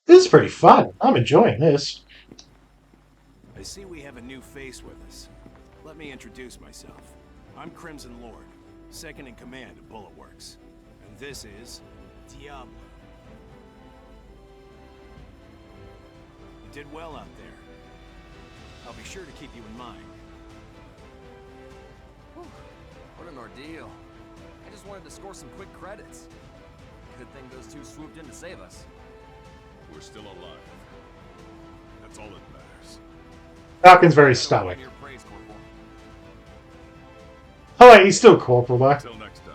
This is pretty fun. I'm enjoying this. I see we have a new face with us. Let me introduce myself. I'm Crimson Lord, second in command of Bulletworks. And this is Diablo. You did well out there. I'll be sure to keep you in mind. Whew, what an ordeal. I just wanted to score some quick credits. Good thing those two swooped in to save us. We're still alive. That's all that matters. Falcon's very stoic. Your praise, Corporal. Oh wait, he's still corporal though. Until next time.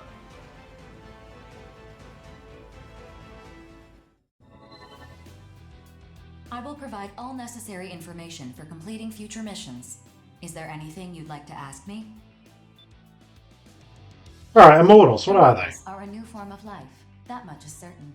I will provide all necessary information for completing future missions. Is there anything you'd like to ask me? Alright, immortals, what are they? Immortals are a new form of life. That much is certain.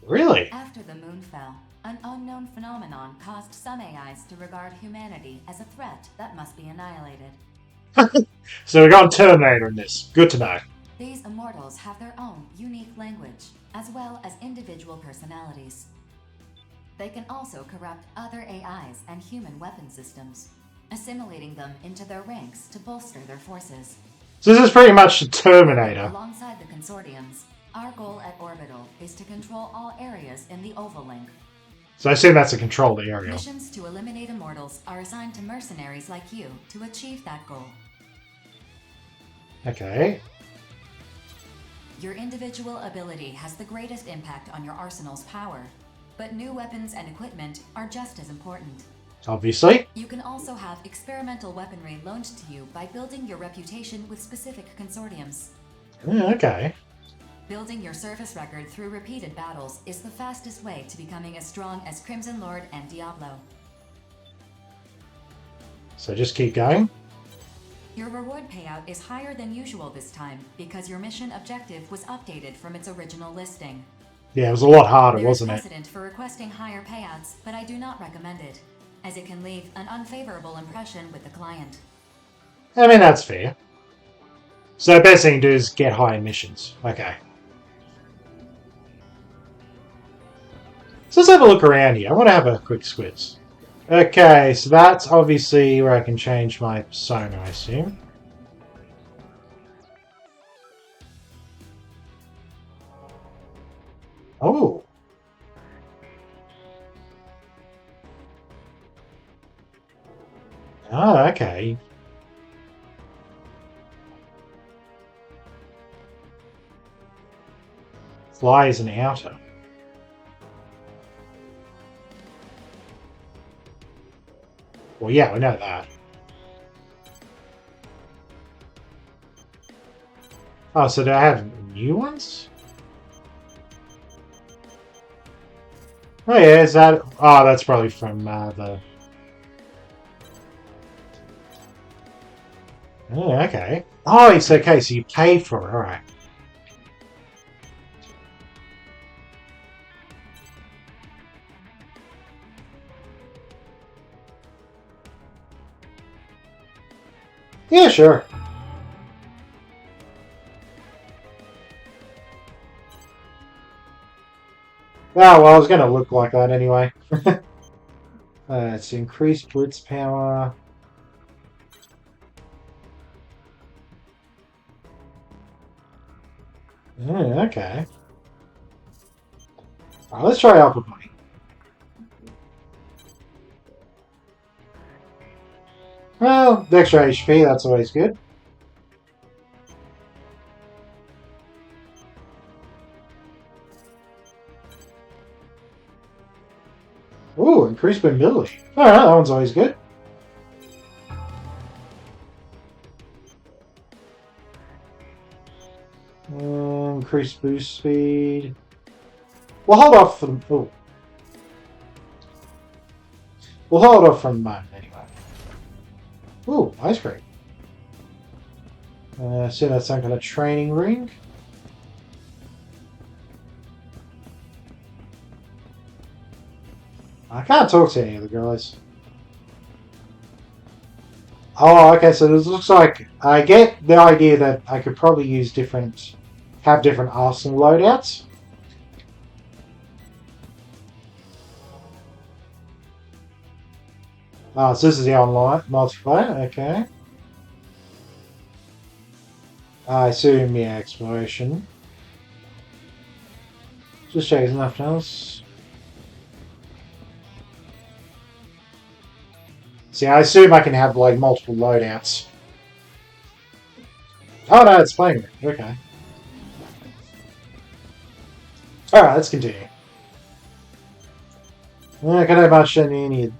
Really? After the moon fell, an unknown phenomenon caused some AIs to regard humanity as a threat that must be annihilated. So we got Terminator in this. Good to know. These immortals have their own unique language, as well as individual personalities. They can also corrupt other AIs and human weapon systems, assimilating them into their ranks to bolster their forces. So this is pretty much the Terminator. Alongside the consortiums, our goal at Orbital is to control all areas in the Oval Link. So I assume that's a controlled area. Missions to eliminate immortals are assigned to mercenaries like you to achieve that goal. Okay. Your individual ability has the greatest impact on your arsenal's power, but new weapons and equipment are just as important. Obviously. You can also have experimental weaponry loaned to you by building your reputation with specific consortiums. Okay. Building your service record through repeated battles is the fastest way to becoming as strong as Crimson Lord and Diablo. So just keep going. Your reward payout is higher than usual this time because your mission objective was updated from its original listing. Yeah, it was a lot harder, There is wasn't it? precedent for requesting higher payouts, but I do not recommend it, as it can leave an unfavorable impression with the client. I mean, that's fair. So the best thing to do is get high missions. Okay. So let's have a look around here. I want to have a quick squiz. Okay, so that's obviously where I can change my persona, I assume. Oh. Oh, okay. Fly is an outer. Well, yeah, we know that. Oh, so do I have new ones? Oh yeah, is that... Oh, that's probably from the... Oh, okay. Oh, it's okay, so you pay for it, alright. Yeah, sure. Oh, well, I was going to look like that anyway. It's increased blitz power. Okay. Alright, let's try Alpha Bunny. Well, the extra HP, that's always good. Ooh, increased mobility. Alright, that one's always good. Increased boost speed. We'll hold off from... Oh. We'll hold off from mine anyway. Ooh, ice cream. So that's some kind of training ring. I can't talk to any of the guys. Oh, okay, so this looks like... I get the idea that I could probably use different... have different arsenal loadouts. Ah, so this is the online multiplayer, okay. I assume, yeah, exploration. Just check there's nothing else. See, I assume I can have, like, multiple loadouts. Oh no, it's playing it. Okay. Alright, let's continue. I can't have much any...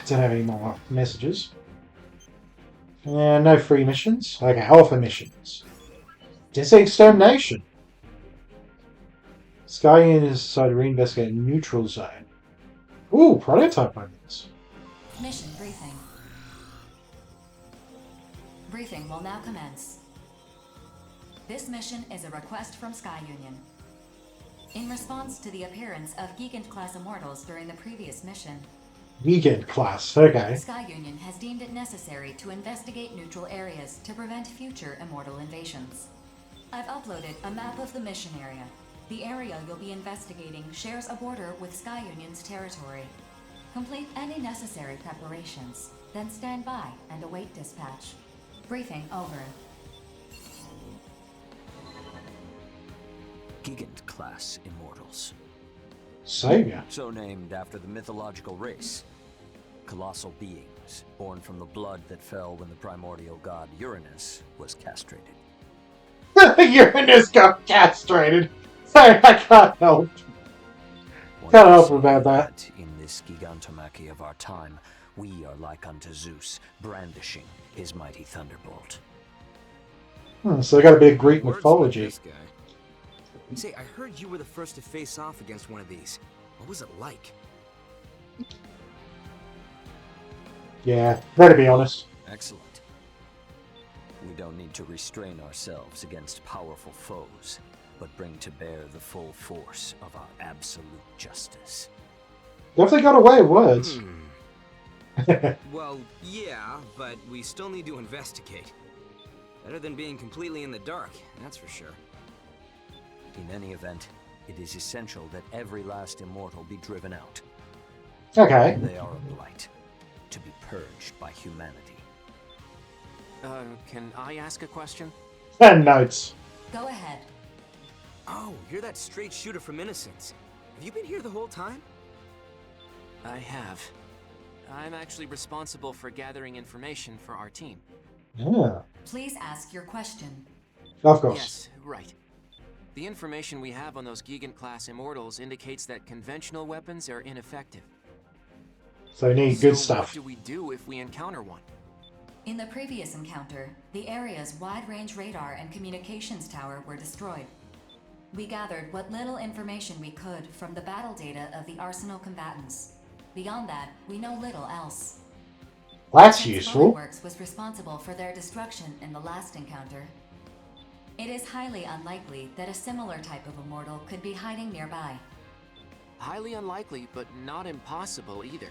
Don't have any more messages. No free missions. Okay, alpha missions. Just extermination. Sky Union has decided to reinvestigate a neutral zone. Ooh, prototype weapons. Mission briefing. Briefing will now commence. This mission is a request from Sky Union. In response to the appearance of Gigant-class immortals during the previous mission, Weekend class, okay. Sky Union has deemed it necessary to investigate neutral areas to prevent future immortal invasions. I've uploaded a map of the mission area. The area you'll be investigating shares a border with Sky Union's territory. Complete any necessary preparations, then stand by and await dispatch. Briefing over. Gigant-class immortals. Savior. So named after the mythological race. Colossal beings, born from the blood that fell when the primordial god Uranus was castrated. Uranus got castrated. Sorry, I can't help. Can't help about that. In this gigantomachy of our time, we are like unto Zeus, brandishing his mighty thunderbolt. So they got a bit of Greek Words mythology. with this guy. Say, I heard you were the first to face off against one of these. What was it like? Yeah, better be honest. Excellent. We don't need to restrain ourselves against powerful foes, but bring to bear the full force of our absolute justice. Definitely got a way of words. Well, yeah, but we still need to investigate. Better than being completely in the dark, that's for sure. In any event, it is essential that every last immortal be driven out. Okay. They are a blight, to be purged by humanity. Can I ask a question? And notes. Go ahead. Oh, you're that straight shooter from Innocence. Have you been here the whole time? I have. I'm actually responsible for gathering information for our team. Yeah, Please ask your question. of course. Yes, right. The information we have on those Gigant-class immortals indicates that conventional weapons are ineffective. So we need good So stuff. what do we do if we encounter one? In the previous encounter, the area's wide-range radar and communications tower were destroyed. We gathered what little information we could from the battle data of the Arsenal combatants. Beyond that, we know little else. That's Since useful. Bulletworks was responsible for their destruction in the last encounter, it is highly unlikely that a similar type of immortal could be hiding nearby. Highly unlikely, but not impossible either.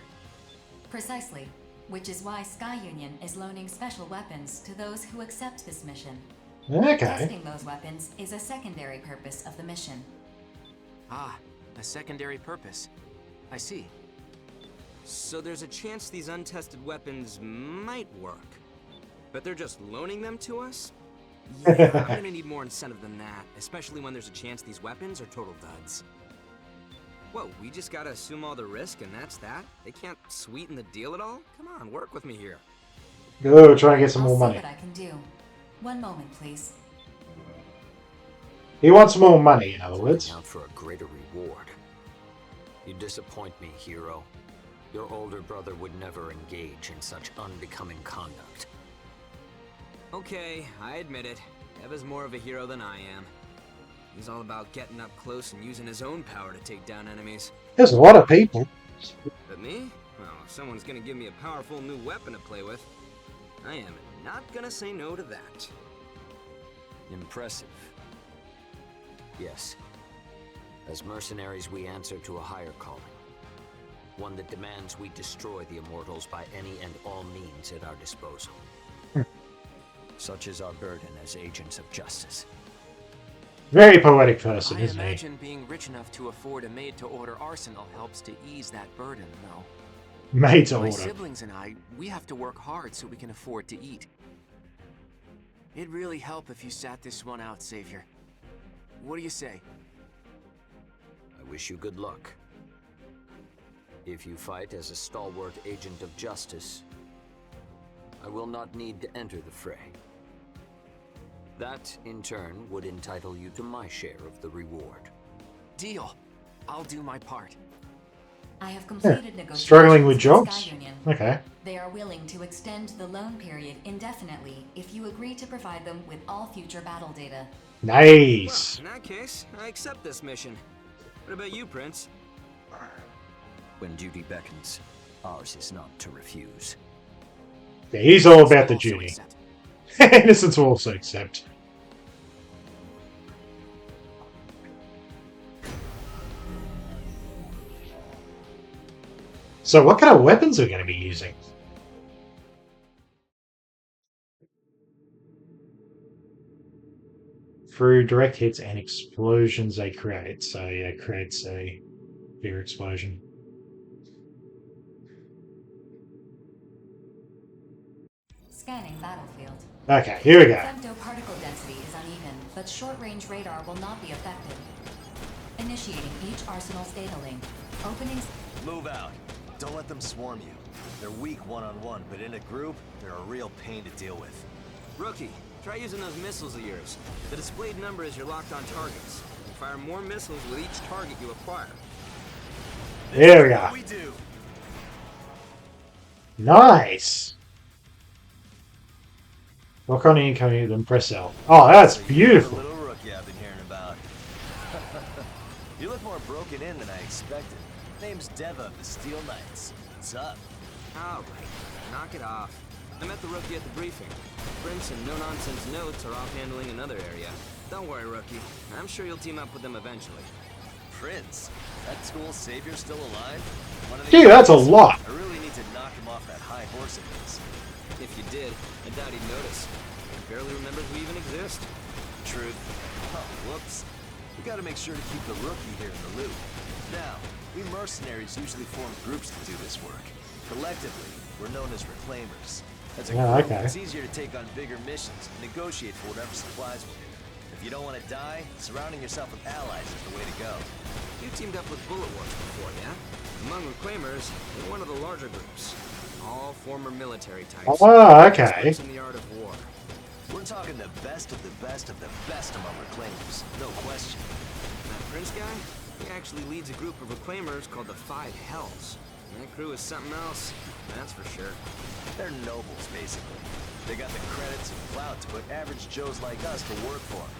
Precisely, which is why Sky Union is loaning special weapons to those who accept this mission. Okay. Testing those weapons is a secondary purpose of the mission. Ah, a secondary purpose. I see. So there's a chance these untested weapons might work. But they're just loaning them to us? Yeah, I'm gonna need more incentive than that, especially when there's a chance these weapons are total duds. Whoa, we just gotta assume all the risk and that's that? They can't sweeten the deal at all? Come on, work with me here. Go try and get some I'll more see money. what I can do. One moment, please. He wants more money, in other words. Out for a greater reward. You disappoint me, hero. Your older brother would never engage in such unbecoming conduct. Okay, I admit it. Eva's more of a hero than I am. He's all about getting up close and using his own power to take down enemies. There's a lot of people. But me? Well, if someone's gonna give me a powerful new weapon to play with, I am not gonna say no to that. Impressive. Yes. As mercenaries, we answer to a higher calling. One that demands we destroy the immortals by any and all means at our disposal. Such is our burden as agents of justice. Very poetic person, I isn't he? imagine being rich enough to afford a made-to-order arsenal helps to ease that burden, though. Made to My order. siblings and I, we have to work hard so we can afford to eat. It'd really help if you sat this one out, Savior. What do you say? I wish you good luck. If you fight as a stalwart agent of justice, I will not need to enter the fray. That, in turn, would entitle you to my share of the reward. Deal. I'll do my part. I have completed negotiations Struggling with the jobs? Sky Union. Okay. They are willing to extend the loan period indefinitely if you agree to provide them with all future battle data. Well, Nice. in that case, I accept this mission. What about you, Prince? When duty beckons, ours is not to refuse. Yeah, he's all about the Also duty. accept. Innocents will also accept. So what kind of weapons are we going to be using? Through direct hits and explosions they create. So yeah, it creates a bigger explosion. Scanning battlefield. Okay, here we go. Femtoparticle density is uneven, but short-range radar will not be affected. Initiating each arsenal's data link. Openings. Move out. Don't let them swarm you. They're weak one-on-one, but in a group, they're a real pain to deal with. Rookie, try using those missiles of yours. The displayed number is your locked-on targets. You fire more missiles with each target you acquire. There we go. What we do. Nice. Lock on incoming, then press L. Oh, that's So you're beautiful. the little rookie I've been hearing about. You look more broken in than I expected. Name's Deva of the Steel Knights. What's up? All right, knock it off. I met the rookie at the briefing. Prince and no-nonsense notes are off handling another area. Don't worry, rookie. I'm sure you'll team up with them eventually. Prince? That tool savior still alive? One of Dude, these that's a days, lot. I really need to knock him off that high horse of his. If you did, I doubt he'd notice. He barely remembers we even exist. Truth. Oh, whoops. We gotta make sure to keep the rookie here in the loop. Now, we mercenaries usually form groups to do this work. Collectively, we're known as reclaimers. As a Yeah, group, okay. it's easier to take on bigger missions and negotiate for whatever supplies we'll need. If you don't want to die, surrounding yourself with allies is the way to go. You teamed up with Bullet Wars before, yeah? Among Reclaimers, you're one of the larger groups. All former military types. Oh, okay. Experts in the art of war. We're talking the best of the best of the best among reclaimers, no question. That Prince guy, he actually leads a group of Reclaimers called the Five Hells. That crew is something else, that's for sure. They're nobles, basically. They got the credits and clout to put average Joes like us to work for them.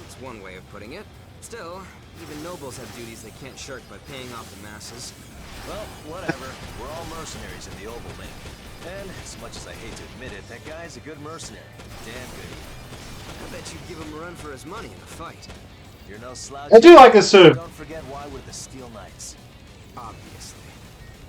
That's one way of putting it. Still, even nobles have duties they can't shirk by paying off the masses. Well, whatever. We're all mercenaries in the Oval Link. And, as much as I hate to admit it, that guy's a good mercenary. Damn good. I bet you'd give him a run for his money in a fight. You're no slouch. I do like this sort of. Don't forget why we're the Steel Knights. Obviously.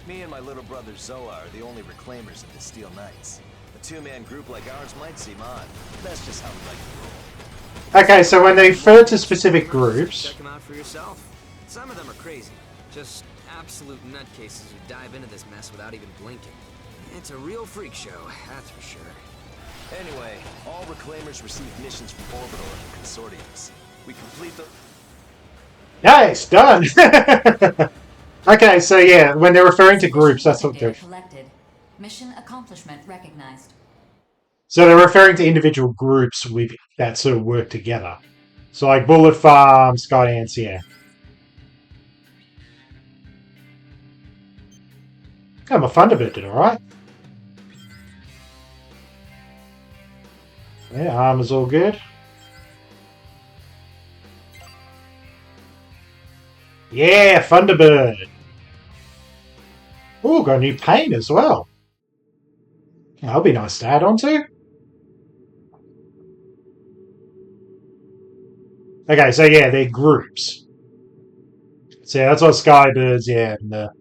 Me and my little brother Zoa are the only reclaimers of the Steel Knights. A two-man group like ours might seem odd, but that's just how we like to roll. Okay, so when they refer to specific groups, Check them out for yourself. Some of them are crazy. Just absolute nutcases who dive into this mess without even blinking. It's a real freak show, that's for sure. Anyway, all reclaimers receive missions from Orbital and the consortiums. We complete the... nice, done. Okay, so yeah, when they're referring to groups, that's what they're. Data collected. Mission accomplishment recognized. So they're referring to individual groups with that sort of work together. So like Bullet Farm, Skydance, yeah. Oh, my Thunderbird did alright. Yeah, armor's all good. Yeah, Thunderbird. Ooh, got a new paint as well. That'll be nice to add on to. Okay, so yeah, they're groups. So yeah, that's what Skybirds, yeah, and the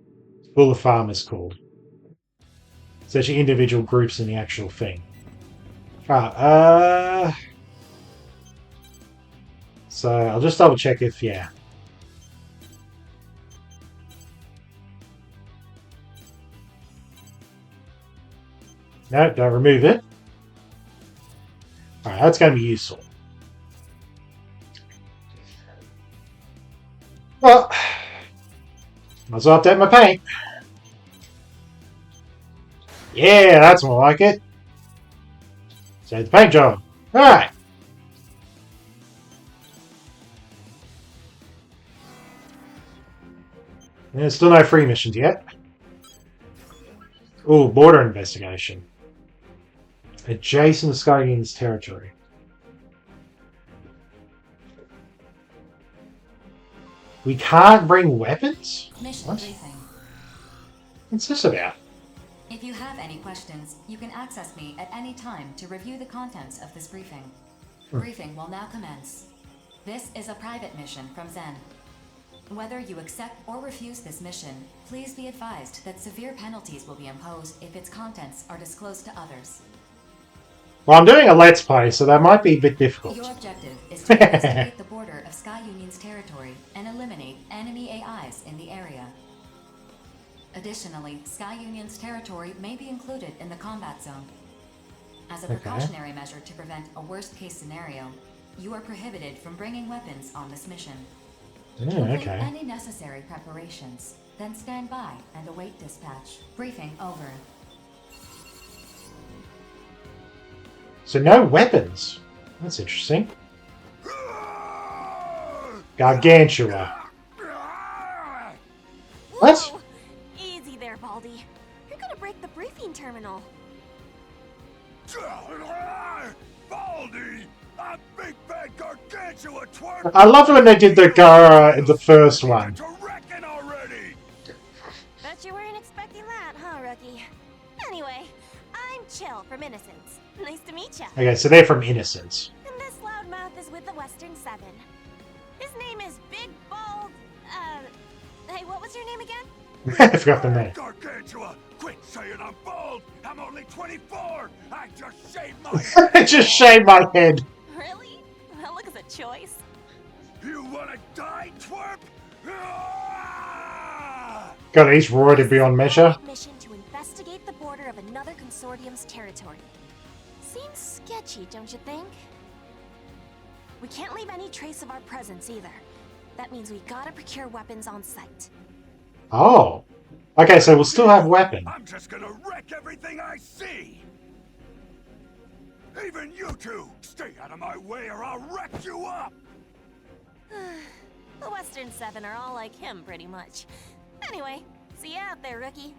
Bullet Farm is called. It's actually individual groups in the actual thing. Right, so I'll just double check if, yeah. No, don't remove it. Alright, that's going to be useful. Well, might as well update my paint. Yeah, that's more like it. Save the paint job. Alright. There's still no free missions yet. Ooh, border investigation. Adjacent to Sky Union's territory. We can't bring weapons? Mission What? briefing. What's this about? If you have any questions, you can access me at any time to review the contents of this briefing. Briefing will now commence. This is a private mission from Zen. Whether you accept or refuse this mission, please be advised that severe penalties will be imposed if its contents are disclosed to others. Well, I'm doing a Let's Play, so that might be a bit difficult. Your objective is to investigate the border of Sky Union's territory and eliminate enemy AIs in the area. Additionally, Sky Union's territory may be included in the combat zone. As a precautionary measure to prevent a worst-case scenario, you are prohibited from bringing weapons on this mission. Complete any necessary preparations, then stand by and await dispatch. Briefing over. So no weapons. That's interesting. Gargantua. What? Whoa! Easy there, Baldy. You're gonna break the briefing terminal. Baldy! A big bad gargantua twerp! I love when they did the Gara in the first one. To reckon already! Bet you weren't expecting that, huh, rookie? Anyway, I'm Chill from Innocence. Nice to meet ya. Okay, so they're from Innocence. And this loudmouth is with the Western Seven. His name is Big Bald. Hey, what was your name again? I forgot the name. Gargantua! Quit saying I'm bald! I'm only 24! I just shaved my I head! just shaved my head. Really? Well, look at the choice. You wanna die, twerp? Ah! God, he's roided beyond measure. Mission to investigate the border of another consortium's territory. Seems sketchy, don't you think? We can't leave any trace of our presence either. That means we gotta procure weapons on site. Oh. Okay, so we'll still have weapons. I'm just gonna wreck everything I see! Even you two! Stay out of my way or I'll wreck you up! The Western Seven are all like him, pretty much. Anyway, see you out there, rookie.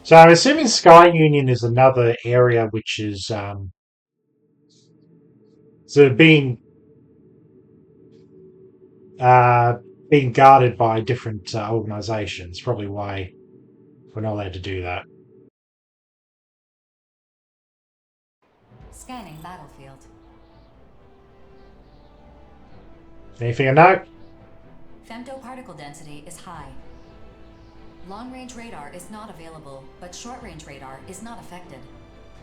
So I'm assuming Sky Union is another area which is sort of being guarded by different organizations. Probably why we're not allowed to do that. Scanning battlefield. Anything to note? Femtoparticle density is high. Long-range radar is not available, but short-range radar is not affected.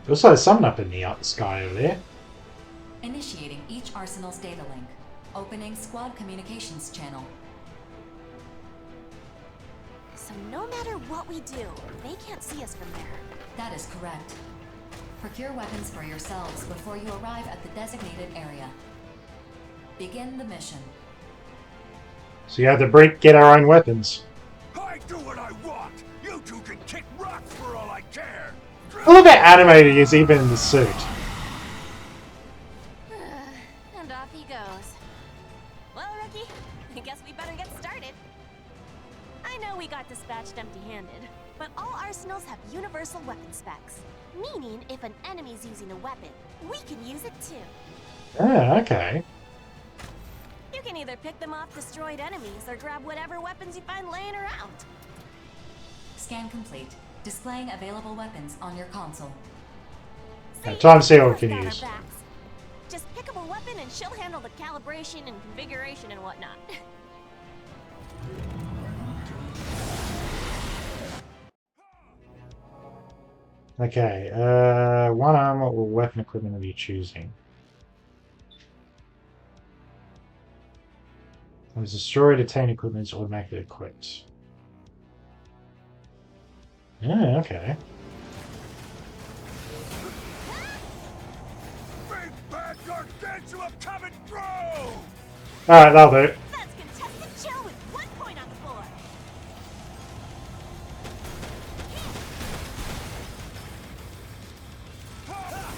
Also, there's something up in the sky over there. Initiating each arsenal's data link. Opening squad communications channel. So no matter what we do, they can't see us from there. That is correct. Procure weapons for yourselves before you arrive at the designated area. Begin the mission. So you have to get our own weapons. I do what I want! You two can kick rocks for all I care! I love how animated he is even in the suit. And off he goes. Well, rookie, I guess we better get started. I know we got dispatched empty-handed, but all arsenals have universal weapon specs. Meaning, if an enemy's using a weapon, we can use it too. Ah, okay. You can either pick them off destroyed enemies or grab whatever weapons you find laying around. Scan complete. Displaying available weapons on your console. Now, time to see what we Laura's can got our use. backs. Just pick up a weapon and she'll handle the calibration and configuration and whatnot. Okay, one armor or weapon equipment are you choosing? When it's destroyed, attained equipment is automatically equipped. Yeah, okay. Big bad gargantua coming through! Alright, that'll do it. That's contested chill with 1 point on the board.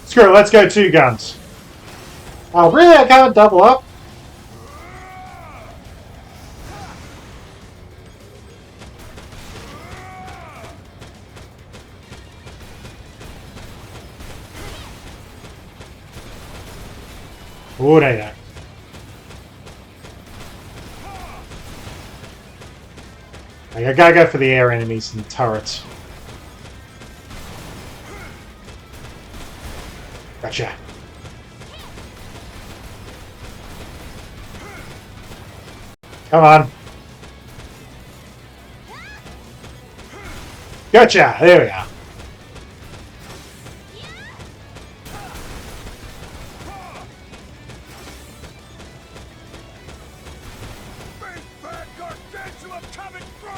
Screw it, let's go 2 guns. Oh, really? I can't double up? Oh, they don't. I gotta go for the air enemies and the turrets. Gotcha. Come on. Gotcha! There we are. Big bad gargantua coming through!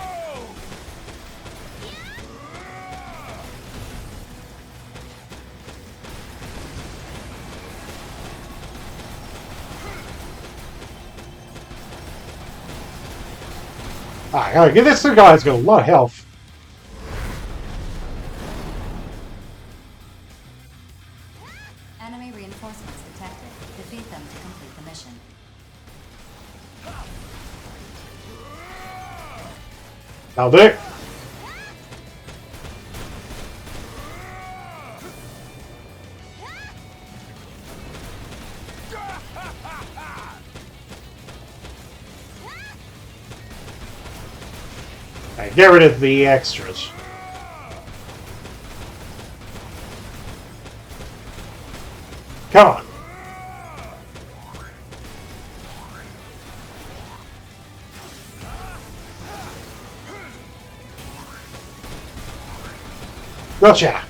Alright, this guy's got a lot of health. Enemy reinforcements detected. Defeat them to complete the mission. That'll do. Alright, get rid of the extras. Come on. Gotcha.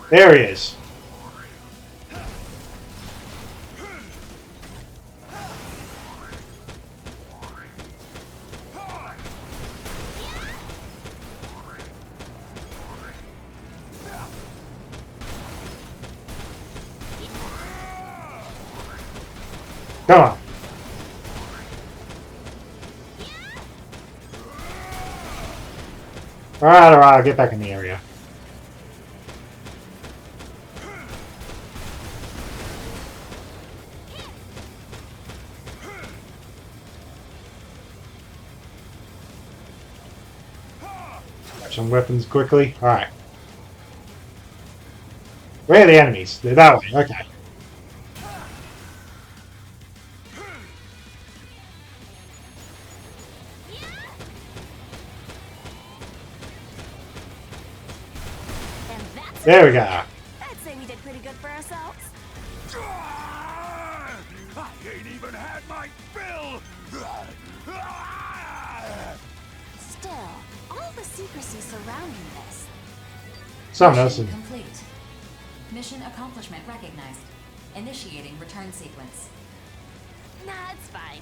There he is. Come on. Alright, I'll get back in the area. Grab some weapons quickly. Alright. Where are the enemies? They're that way. Okay. And that's There we go. I'd say we did pretty good for ourselves. I ain't even had my fill! Still, all the secrecy surrounding this. Something else. Mission complete. Mission accomplishment recognized. Initiating return sequence. Nah, it's fine.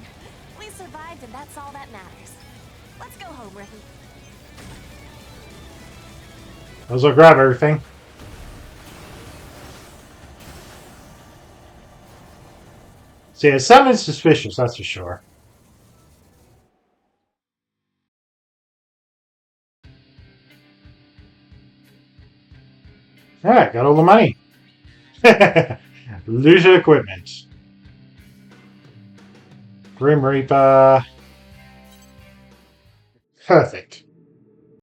We survived and that's all that matters. Let's go home, Ricky. I'll go grab everything. See, it's something suspicious, that's for sure. Alright, got all the money. Looted equipment. Grim Reaper. Perfect.